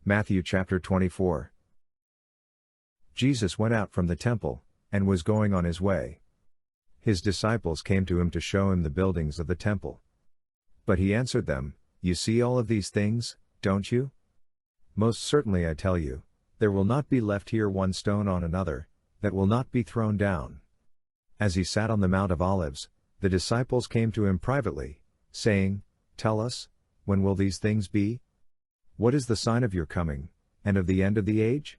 Matthew chapter 24. Jesus went out from the temple, and was going on his way. His disciples came to him to show him the buildings of the temple. But he answered them, "You see all of these things, don't you? Most certainly I tell you, there will not be left here one stone on another, that will not be thrown down." As he sat on the Mount of Olives, the disciples came to him privately, saying, "Tell us, when will these things be? What is the sign of your coming, and of the end of the age?"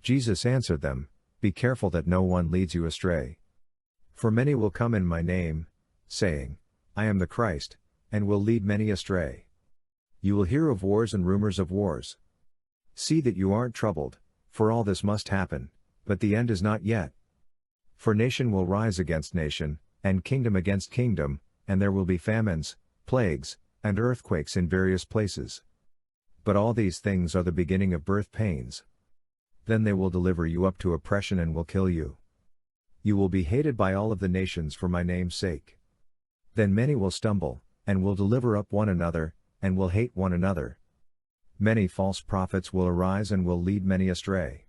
Jesus answered them, "Be careful that no one leads you astray. For many will come in my name, saying, 'I am the Christ,' and will lead many astray. You will hear of wars and rumors of wars. See that you aren't troubled, for all this must happen, but the end is not yet. For nation will rise against nation, and kingdom against kingdom, and there will be famines, plagues, and earthquakes in various places. But all these things are the beginning of birth pains. Then they will deliver you up to oppression and will kill you. You will be hated by all of the nations for my name's sake. Then many will stumble, and will deliver up one another, and will hate one another. Many false prophets will arise and will lead many astray.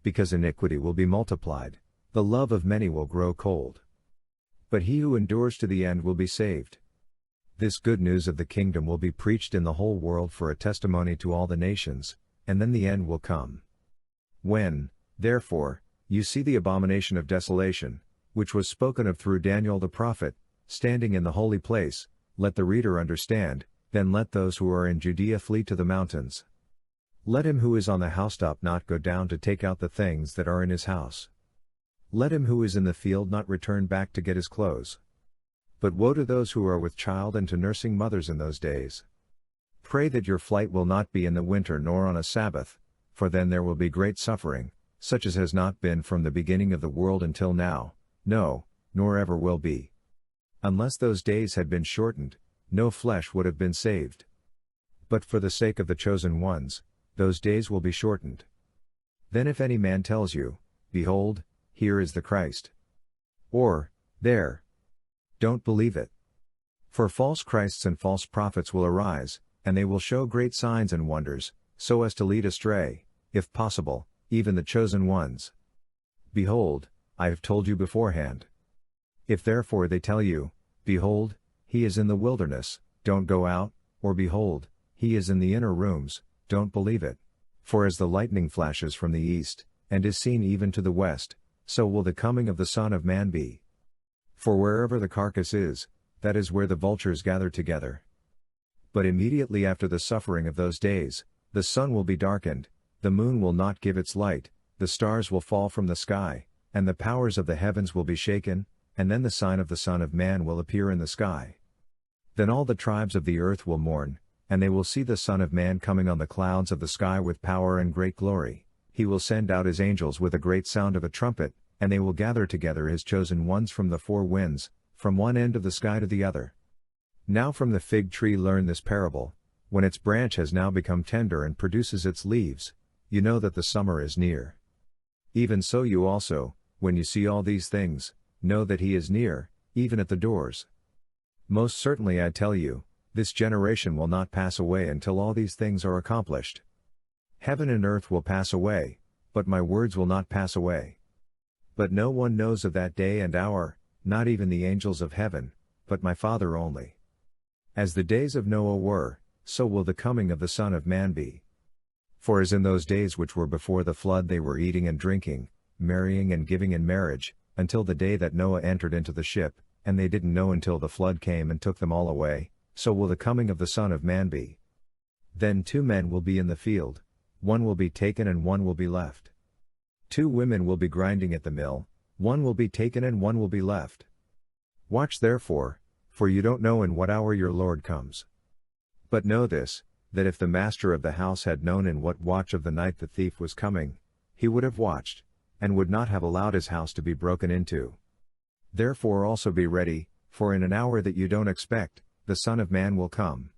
Because iniquity will be multiplied, the love of many will grow cold. But he who endures to the end will be saved. This good news of the kingdom will be preached in the whole world for a testimony to all the nations, and then the end will come. When, therefore, you see the abomination of desolation, which was spoken of through Daniel the prophet, standing in the holy place, let the reader understand, then let those who are in Judea flee to the mountains. Let him who is on the housetop not go down to take out the things that are in his house. Let him who is in the field not return back to get his clothes. But woe to those who are with child and to nursing mothers in those days. Pray that your flight will not be in the winter nor on a Sabbath, for then there will be great suffering, such as has not been from the beginning of the world until now, no, nor ever will be. Unless those days had been shortened, no flesh would have been saved. But for the sake of the chosen ones, those days will be shortened. Then if any man tells you, 'Behold, here is the Christ,' or, 'There,' don't believe it. For false Christs and false prophets will arise, and they will show great signs and wonders, so as to lead astray, if possible, even the chosen ones. Behold, I have told you beforehand. If therefore they tell you, 'Behold, he is in the wilderness,' don't go out, or 'Behold, he is in the inner rooms,' don't believe it. For as the lightning flashes from the east, and is seen even to the west, so will the coming of the Son of Man be. For wherever the carcass is, that is where the vultures gather together. But immediately after the suffering of those days, the sun will be darkened, the moon will not give its light, the stars will fall from the sky, and the powers of the heavens will be shaken, and then the sign of the Son of Man will appear in the sky. Then all the tribes of the earth will mourn, and they will see the Son of Man coming on the clouds of the sky with power and great glory. He will send out his angels with a great sound of a trumpet, and they will gather together his chosen ones from the four winds, from one end of the sky to the other. Now from the fig tree learn this parable: when its branch has now become tender and produces its leaves, you know that the summer is near. Even so you also, when you see all these things, know that he is near, even at the doors. Most certainly I tell you, this generation will not pass away until all these things are accomplished. Heaven and earth will pass away, but my words will not pass away. But no one knows of that day and hour, not even the angels of heaven, but my Father only. As the days of Noah were, so will the coming of the Son of Man be. For as in those days which were before the flood they were eating and drinking, marrying and giving in marriage, until the day that Noah entered into the ship, and they didn't know until the flood came and took them all away, so will the coming of the Son of Man be. Then 2 men will be in the field, one will be taken and one will be left. 2 women will be grinding at the mill, one will be taken and one will be left. Watch therefore, for you don't know in what hour your Lord comes. But know this, that if the master of the house had known in what watch of the night the thief was coming, he would have watched, and would not have allowed his house to be broken into. Therefore also be ready, for in an hour that you don't expect, the Son of Man will come.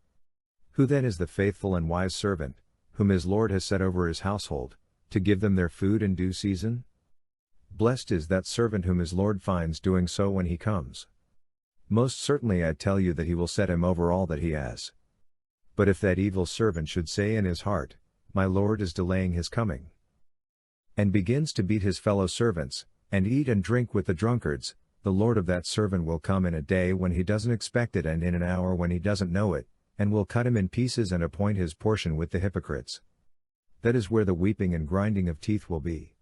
Who then is the faithful and wise servant, whom his Lord has set over his household, to give them their food in due season? Blessed is that servant whom his Lord finds doing so when he comes. Most certainly I tell you that he will set him over all that he has. But if that evil servant should say in his heart, my lord is delaying his coming. And begins to beat his fellow servants, and eat and drink with the drunkards, the lord of that servant will come in a day when he doesn't expect it and in an hour when he doesn't know it, and will cut him in pieces and appoint his portion with the hypocrites. That is where the weeping and grinding of teeth will be.